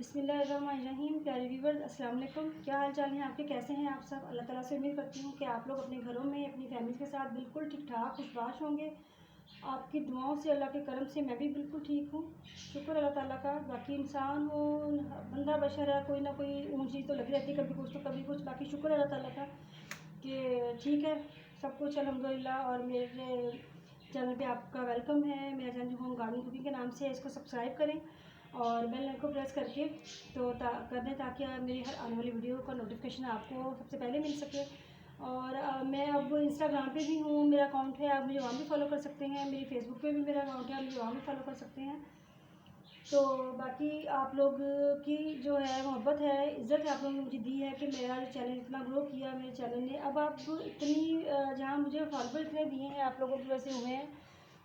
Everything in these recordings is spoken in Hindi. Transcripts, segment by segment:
बिस्मिल्लाहिर्रहमानिर्रहीम। प्यारे व्यूवर्स, अस्सलाम वालेकुम। क्या हाल चाल है आपके? कैसे हैं आप सब? अल्लाह ताला से उम्मीद करती हूँ कि आप लोग अपने घरों में अपनी फैमिली के साथ बिल्कुल ठीक ठाक खुशबाश होंगे। आपकी दुआओं से, अल्लाह के करम से मैं भी बिल्कुल ठीक हूँ। शुक्र अल्लाह ताला का। बाकी इंसान हो, बंदा बशर है, कोई ना कोई ऊँची तो लगी रहती है, कभी कुछ तो कभी कुछ। बाकी शुक्र अल्लाह ताला का कि ठीक है सब कुछ अल्हम्दुलिल्लाह। और मेरे चैनल पे आपका वेलकम है। मेरा चैनल होम गार्डनिंग कुकिंग के नाम से है, इसको सब्सक्राइब करें और बेल आइकन को प्रेस करके कर दें ताकि मेरी हर आने वाली वीडियो का नोटिफिकेशन आपको सबसे पहले मिल सके। और मैं अब इंस्टाग्राम पे भी हूँ, मेरा अकाउंट है, आप मुझे वहाँ भी फॉलो कर सकते हैं। मेरी फेसबुक पे भी मेरा अकाउंट है, आप मुझे वहाँ भी फॉलो कर सकते हैं। तो बाकी आप लोग की जो है मोहब्बत है, इज़्ज़त है, आप लोगों ने मुझे दी है कि मेरा जो चैनल इतना ग्रो किया मेरे चैनल ने। अब आप इतनी जहाँ मुझे फॉलोवर इतने दिए हैं आप लोगों की वजह से हुए हैं,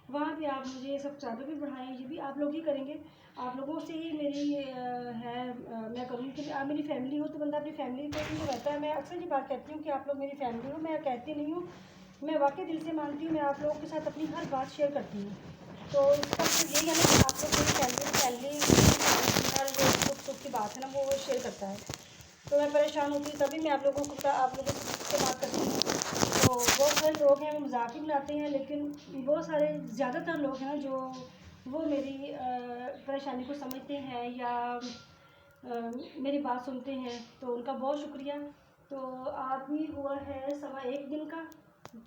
वहाँ पे आप मुझे सब्सक्राइबर भी बढ़ाएं। ये भी आप लोग ही करेंगे, आप लोगों से ही मेरी मैं करूँगी कि आप मेरी फैमिली हो तो बंदा अपनी फैमिली को ही रहता है। मैं अक्सर ये बात कहती हूँ कि आप लोग मेरी फैमिली हो, मैं कहती नहीं हूँ, मैं वाकई दिल से मानती हूँ। मैं आप लोगों के साथ अपनी हर बात शेयर करती हूँ। तो इसका मतलब यही है ना कि आप लोग मेरी फैमिली हर जो दुख सुख की बात है ना वो शेयर करता है। तो मैं परेशान होती हूँ तभी मैं आप लोगों से बात करती हूँ। तो बहुत सारे लोग हैं वो मजाक ही बनाते हैं, लेकिन बहुत सारे ज़्यादातर लोग हैं जो वो मेरी परेशानी को समझते हैं या मेरी बात सुनते हैं, तो उनका बहुत शुक्रिया। तो आज भी हुआ है 1:15 दिन का,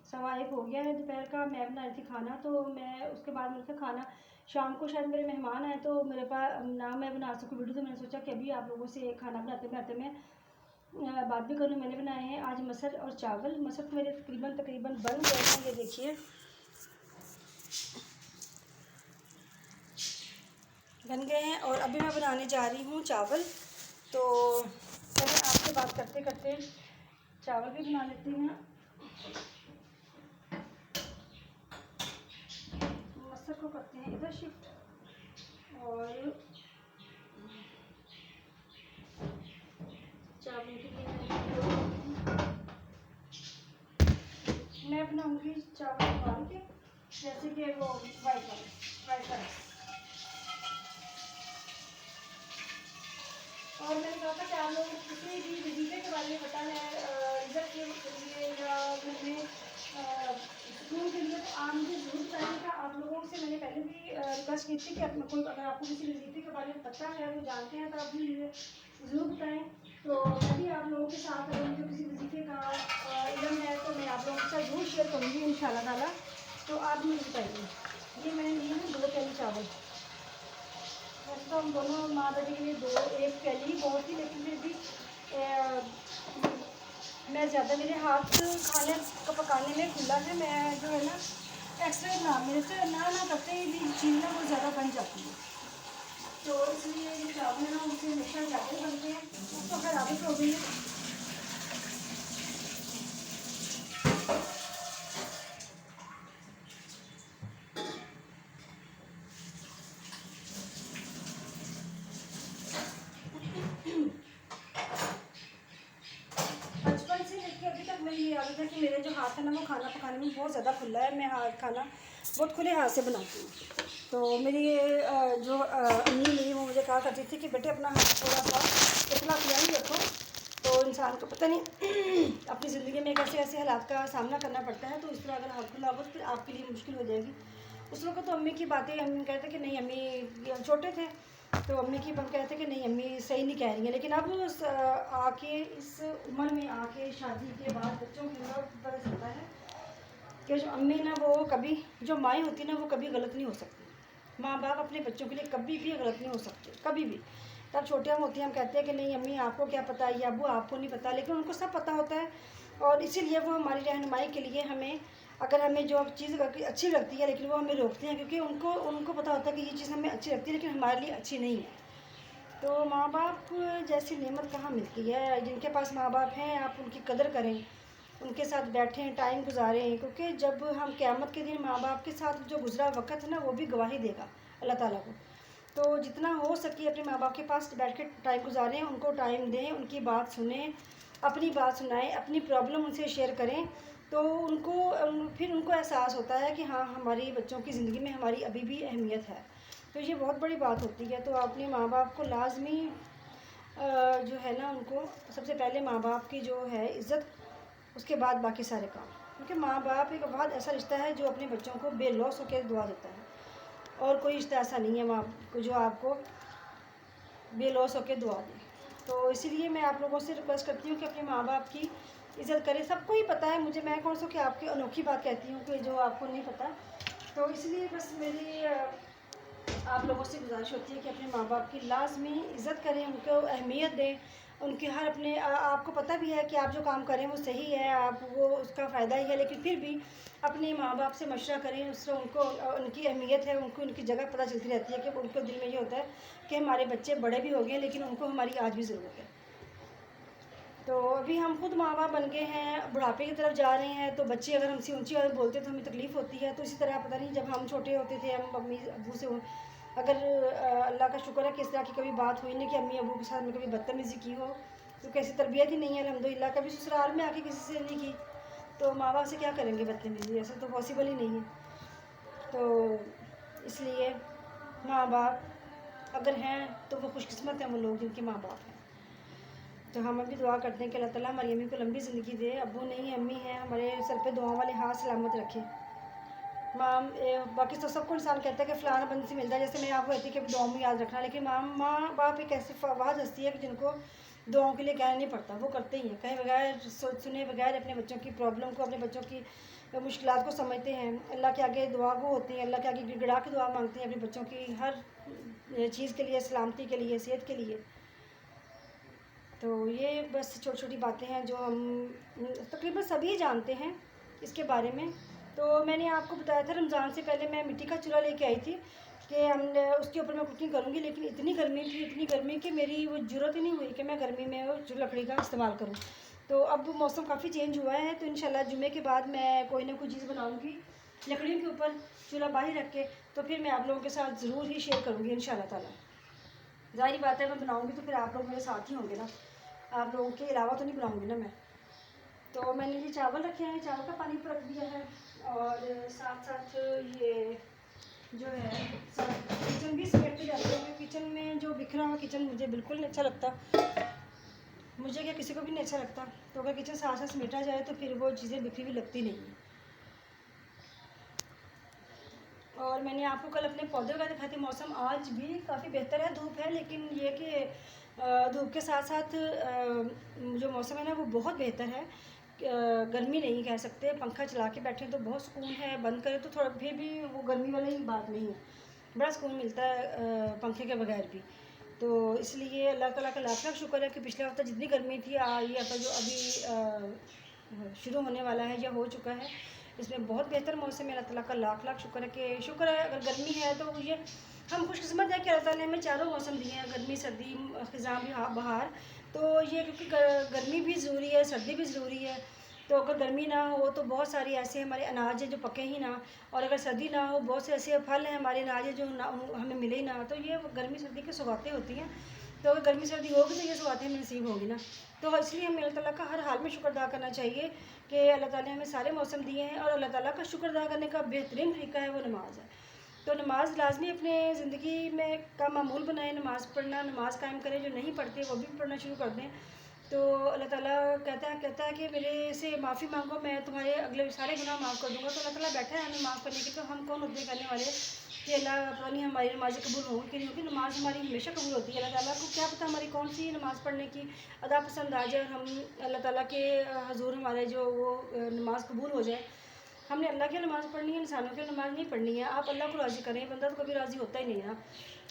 1:15 हो गया है दोपहर का। मैं बना रही थी खाना, तो मैं उसके बाद मैंने कहा खाना शाम को शायद मेरे मेहमान आए तो मेरे पास ना मैं बना सकूँ वीडियो, तो मैंने सोचा कि अभी आप लोगों से खाना बनाते बनाते मैं बात भी करूँ। मैंने बनाए हैं आज मसर और चावल। मसर तो मेरे तकरीबन बन गए हैं, ये देखिए बन गए हैं। और अभी मैं बनाने जा रही हूँ चावल। तो चलिए आपसे बात करते करते चावल भी बना लेते हैं। मसर को करते हैं इधर शिफ्ट और चावल के लिए मैं बनाऊँगी चावल उबाल के, जैसे कि वो वाइट राइस। और मैंने कहा था कि आप लोग किसी भी वजीफे के बारे में पता है, इज्जत के लिए या घर में सुकून के लिए, तो आप मुझे ज़रूर बताइएगा। आप लोगों से मैंने पहले भी रिक्वेस्ट की थी कि अगर आपको किसी वजीफे के बारे में पता है, वो जानते हैं, तो आप भी मुझे ज़रूर बताएँ। तो मैं भी आप लोगों के साथ अगर मुझे किसी वजीफे का इल्म है तो मैं आप लोगों के साथ ज़रूर शेयर करूँगी इंशाल्लाह ताला। तो आप मुझे बताइए। ये मैंने लिए हैं 2 प्याली चावल। वैसे तो हम दोनों माँ बेटे के लिए 1 प्याली बहुत ही, लेकिन फिर भी मैं ज़्यादा, मेरे हाथ खाने का पकाने में खुला है। मैं जो है ना एक्स्ट्रा ना मेरे से ना करते ही भी चीज़ ना वो ज़्यादा बन जाती है, तो इसलिए ये चावल ना उनसे हमेशा ज़्यादा बनते हैं। उसको खैर आदत हो गई है। बचपन से लेके अभी तक मेरी ये आदत है कि मेरे जो हाथ है ना वो खाना पकाने में बहुत ज़्यादा खुला है। मैं खाना बहुत खुले हाथ से बनाती हूँ। तो मेरी जो अम्मी मेरी वो मुझे कहा करती थी कि बेटे अपना हाथ थोड़ा सा इतना खुला ही रखो। तो इंसान को पता नहीं अपनी ज़िंदगी में कैसे ऐसे हालात का सामना करना पड़ता है, तो इस तरह अगर हाथ खुला होगा तो फिर आपके लिए मुश्किल हो जाएगी। उस वक्त तो अम्मी की बातें, अम्मी कहते कि नहीं, अम्मी छोटे थे तो अम्मी की बात कहते कि नहीं अम्मी सही नहीं कह रही है। लेकिन अब आके इस उम्र में आके शादी के बाद बच्चों की उम्र पता चलता है कि जो अम्मी ना वो कभी, जो माएँ होती ना वो कभी गलत नहीं हो सकती। माँ बाप अपने बच्चों के लिए कभी भी गलत नहीं हो सकते, कभी भी। तब छोटे हम होते हैं, हम कहते हैं कि नहीं अम्मी आपको क्या पता है, या अब्बू आपको नहीं पता, लेकिन उनको सब पता होता है। और इसीलिए वो हमारी रहनुमाई के लिए हमें, अगर हमें जो चीज़ अच्छी लगती है लेकिन वो हमें रोकते हैं, क्योंकि उनको पता होता है कि ये चीज़ हमें अच्छी लगती है लेकिन हमारे लिए अच्छी नहीं है। तो माँ बाप जैसी नेमत कहाँ मिलती है। जिनके पास माँ बाप हैं आप उनकी कदर करें, उनके साथ बैठें, टाइम गुजारें, क्योंकि जब हम क़यामत के दिन माँ बाप के साथ जो गुजरा वक़्त है ना वो भी गवाही देगा अल्लाह ताला को। तो जितना हो सके अपने माँ बाप के पास बैठ के टाइम गुजारें, उनको टाइम दें, उनकी बात सुनें, अपनी बात सुनाएं, अपनी प्रॉब्लम उनसे शेयर करें। तो फिर उनको एहसास होता है कि हाँ हमारी बच्चों की ज़िंदगी में हमारी अभी भी अहमियत है। तो ये बहुत बड़ी बात होती है। तो अपने माँ बाप को लाजमी जो है ना उनको सबसे पहले माँ बाप की जो है इज़्ज़त, उसके बाद बाकी सारे काम। क्योंकि माँ बाप एक बहुत ऐसा रिश्ता है जो अपने बच्चों को बेलौस होकर दुआ देता है, और कोई रिश्ता ऐसा नहीं है माँ को जो आपको बेलौस होकर दुआ दे। तो इसीलिए मैं आप लोगों से रिक्वेस्ट करती हूँ कि अपने माँ बाप की इज़्ज़त करें। सबको ही पता है, मुझे मैं कौन सा कि आपकी अनोखी बात कहती हूँ कि जो आपको नहीं पता। तो इसलिए बस मेरी आप लोगों से गुजारिश होती है कि अपने माँ बाप की लाज़मी इज़्ज़त करें, उनको अहमियत दें। उनके हर अपने आपको पता भी है कि आप जो काम करें वो सही है, आप वो उसका फ़ायदा ही है, लेकिन फिर भी अपने माँ बाप से मशवरा करें, उससे उनको उनकी अहमियत है, उनको उनकी जगह पता चलती रहती है कि उनके दिल में ये होता है कि हमारे बच्चे बड़े भी हो गए लेकिन उनको हमारी आज भी ज़रूरत है। तो अभी हम खुद माँ बाप बन गए हैं, बुढ़ापे की तरफ जा रहे हैं, तो बच्चे अगर हमसे ऊंची आवाज़ बोलते हैं तो हमें तकलीफ़ होती है। तो इसी तरह पता नहीं जब हम छोटे होते थे, हम अम्मी अबू से अगर अल्लाह का शुक्र है कि इस तरह की कभी बात हुई नहीं कि अम्मी अबू के साथ में कभी बदतमीज़ी की हो, तो कैसी तरबियत ही नहीं है अल्हम्दुलिल्लाह। कभी ससुराल में आके किसी से नहीं की, तो माँ बाप से क्या करेंगे बदतमीज़ी, ऐसा तो पॉसिबल ही नहीं है। तो इसलिए माँ बाप अगर हैं तो वो खुशकिस्मत हैं वो लोग जिनके माँ बाप हैं। तो हम अभी दुआ करते हैं कि अल्लाह ताला हमारी अम्मी को लंबी ज़िंदगी दे। अब्बू नहीं अम्मी हैं, हमारे सर पे दुआ वाले हाथ सलामत रखे। बाकी तो सबको इंसान कहता है कि फ़लाना बंदे से मिलता है, जैसे मैं आपको कहती कि दुआ में याद रखना, लेकिन माँ बाप एक ऐसी वाहद हस्ती है कि जिनको दुआओं के लिए कहना नहीं पड़ता, वो करते ही हैं। कहे बगैर सुने बगैर अपने बच्चों की प्रॉब्लम को, अपने बच्चों की मुश्किलात को समझते हैं। अल्लाह के आगे दुआ को होती हैं, अल्लाह के आगे गिड़गिड़ा के दुआ मांगते हैं अपने बच्चों की हर चीज़ के लिए, सलामती के लिए, सेहत के लिए। तो ये बस छोटी छोटी बातें हैं जो हम तकरीबन सभी जानते हैं इसके बारे में। तो मैंने आपको बताया था रमज़ान से पहले मैं मिट्टी का चूल्हा लेके आई थी कि हमने उसके ऊपर मैं कुकिंग करूँगी, लेकिन इतनी गर्मी थी, इतनी गर्मी कि मेरी वो ज़रूरत ही नहीं हुई कि मैं गर्मी में वो लकड़ी का इस्तेमाल करूँ। तो अब मौसम काफ़ी चेंज हुआ है, तो इंशाल्लाह जुमे के बाद मैं कोई ना कोई चीज़ बनाऊँगी लकड़ियों के ऊपर चूल्हा बाहर रख के, तो फिर मैं आप लोगों के साथ ज़रूर ही शेयर करूँगी इंशाल्लाह ताला। ज़ाहिर बात है मैं बनाऊँगी तो फिर आप लोग मेरे साथ ही होंगे ना, आप लोगों के अलावा तो नहीं बनाऊँगी ना मैं। तो मैंने ये चावल रखे हैं, चावल का पानी पर रख दिया है, और साथ साथ ये जो है किचन भी समेटते जाते हैं। किचन में जो बिखरा हुआ किचन मुझे बिल्कुल नहीं अच्छा लगता, मुझे क्या किसी को भी नहीं अच्छा लगता। तो अगर किचन साथ साथ समेटा जाए तो फिर वो चीज़ें बिखरी हुई लगती नहीं हैं। और मैंने आपको कल अपने पौधे का दिखाए थे, मौसम आज भी काफ़ी बेहतर है, धूप है, लेकिन ये कि धूप के साथ साथ जो मौसम है ना वो बहुत बेहतर है। गर्मी नहीं कह सकते, पंखा चला के बैठे तो बहुत सुकून है, बंद करें तो थोड़ा फिर भी वो गर्मी वाली बात नहीं है, बड़ा सुकून मिलता है पंखे के बगैर भी। तो इसलिए अल्लाह ताला का लाख लाख शुक्र है कि पिछले हफ्ता जितनी गर्मी थी ये हफ्ता जो अभी शुरू होने वाला है या हो चुका है, इसमें बहुत बेहतर मौसम है। अल्लाह ताला का लाख लाख शुक्र है कि शुक्र है अगर गर्मी है तो ये हम खुशकिस्मत है कि अल्लाह ताला ने हमें चारों मौसम दिए हैं, गर्मी सर्दी ख़िज़ां भी बहार। तो ये क्योंकि गर्मी भी ज़रूरी है, सर्दी भी ज़रूरी है। तो अगर गर्मी ना हो तो बहुत सारी ऐसे हमारे अनाज हैं जो पके ही ना, और अगर सर्दी ना हो बहुत से ऐसे फल हैं हमारे अनाज हैं जो ना हमें मिले ही ना। तो ये गर्मी सर्दी की सौगातें होती हैं, तो अगर गर्मी सर्दी होगी तो ये सौगातें हमें नसीब होगी ना। तो इसलिए हमें अल्लाह ताला का हर हाल में शुक्र अदा करना चाहिए कि अल्लाह ताला ने हमें सारे मौसम दिए हैं, और अल्लाह ताला का शुक्र अदा करने का बेहतरीन तरीका है वो नमाज है। तो नमाज लाजमी अपने ज़िंदगी में का मामूल बनाएं, नमाज़ पढ़ना, नमाज कायम करें। जो नहीं पढ़ते वो भी पढ़ना शुरू कर दें। तो अल्लाह ताला कहता है कि मेरे से माफ़ी मांगो, मैं तुम्हारे अगले सारे गुनाह माफ़ कर दूँगा। तो अल्लाह ताला बैठा है हमें माफ़ करने के, तो हम कौन होते करने वाले कि अल्लाह पता नहीं हमारी नमाज़ें कबूल होंगी कि नहीं होगी। नमाज हमारी हमेशा कबूल होती है, अल्लाह ताला को क्या पता हमारी कौन सी नमाज़ पढ़ने की अदा पसंद आ जाए, हम अल्लाह ताला के हजूर हमारे जो वो नमाज कबूल हो जाए। हमने अल्लाह की नमाज़ पढ़नी है, इंसानों की नमाज़ नहीं पढ़नी है। आप अल्लाह को राज़ी करें, बंदा तो कभी राज़ी होता ही नहीं है,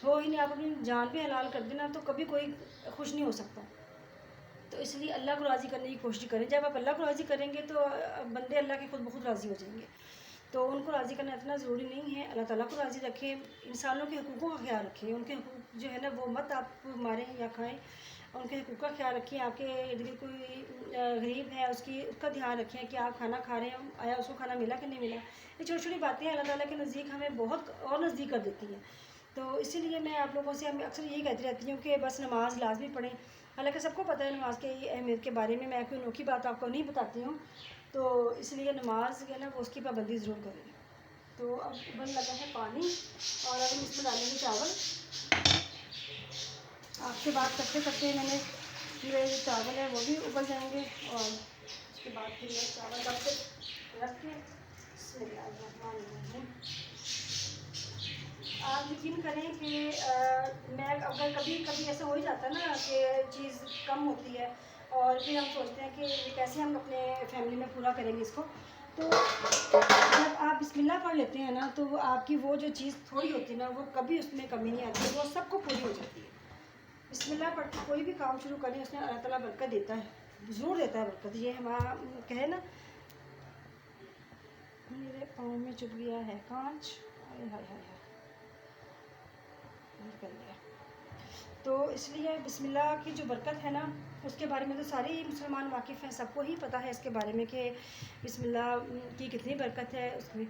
हो ही नहीं। आप अपनी जान भी हलाल कर देना तो कभी कोई खुश नहीं हो सकता। तो इसलिए अल्लाह को राज़ी करने की कोशिश करें। जब आप अल्लाह को राज़ी करेंगे तो बंदे अल्लाह के खुद ब खुद राज़ी हो जाएंगे। तो उनको राज़ी करना इतना ज़रूरी नहीं है। अल्लाह ताला को राज़ी रखें, इंसानों के हकूक़ों का ख्याल रखें, उनके हकूक़ जो है ना वो मत आप मारें या खाएँ, उनके हकूक़ का ख्याल रखें। आपके इर्द गिर्द कोई गरीब है उसका ध्यान रखें कि आप खाना खा रहे हैं, आया उसको खाना मिला कि नहीं मिला। ये छोटी छोटी बातें अल्लाह ताला के नज़दीक हमें बहुत और नज़दीक कर देती हैं। तो इसीलिए मैं आप लोगों से अक्सर यही कहती रहती हूँ कि बस नमाज लाजमी पढ़ें। हालांकि सबको पता है नमाज के अहमियत के बारे में, मैं कोई अनोखी बात आपको नहीं बताती हूँ। तो इसलिए नमाज है ना वो उसकी पाबंदी ज़रूर करें। तो अब बन लगा है पानी, और अब हम इसमें डालेंगे चावल। आप आपसे बात करते करते मैंने मेरे जो चावल है वो भी उबल जाएंगे और उसके बाद फिर मैं चावल डाल के रख के बिस्मिल्लाहिर्रहमानिर्रहीम। आप यकीन करें कि मैं अगर कभी कभी ऐसा हो ही जाता है ना कि चीज़ कम होती है और फिर हम सोचते हैं कि ये कैसे हम अपने फैमिली में पूरा करेंगे इसको, तो जब आप बिस्मिल्लाह पढ़ लेते हैं ना तो वो आपकी वो जो चीज़ थोड़ी होती है ना वो कभी उसमें कमी नहीं आती, वो सबको पूरी हो जाती है। बिस्मिल्लाह पढ़ के कोई भी काम शुरू करें उसमें अल्लाह ताला बरकत देता है, ज़रूर देता है बरकत। ये हमारा कहे ना, मेरे पाँव में चुभ गया है कांच, हाय हाय हाय हाय, कर लिया। तो इसलिए बिस्मिल्लाह की जो बरकत है ना उसके बारे में तो सारे ही मुसलमान वाकिफ़ हैं, सबको ही पता है इसके बारे में कि बिस्मिल्लाह की कितनी बरकत है उसमें।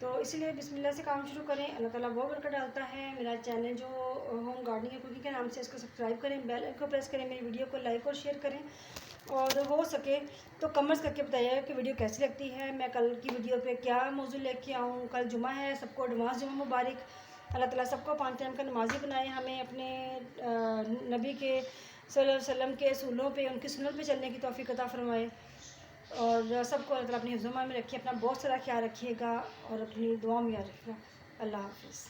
तो इसलिए बिस्मिल्लाह से काम शुरू करें, अल्लाह ताला वो बरकत डालता है। मेरा चैनल जो होम गार्डनिंग या कुकिंग के नाम से, इसको सब्सक्राइब करें, बेल आइकन को प्रेस करें, मेरी वीडियो को लाइक और शेयर करें और हो सके तो कमेंट्स करके बताइएगा कि वीडियो कैसी लगती है, मैं कल की वीडियो पे क्या मौजू लेके आऊँ। कल जुमा है, सबको एडवांस जुमा मुबारक। अल्लाह ताला सबको 5 टाइम का नमाजी बनाए, हमें अपने नबी के सल्लल्लाहु अलैहि वसल्लम के असूलों पे, उनकी सुन्नत पे चलने की तौफीक अता फरमाए और सबको अल्लाह ताला अपनी हिफ्ज़-ओ-मान में रखिए। अपना बहुत सारा ख्याल रखिएगा और अपनी दुआ में याद रखिएगा। अल्लाह हाफ़िज़।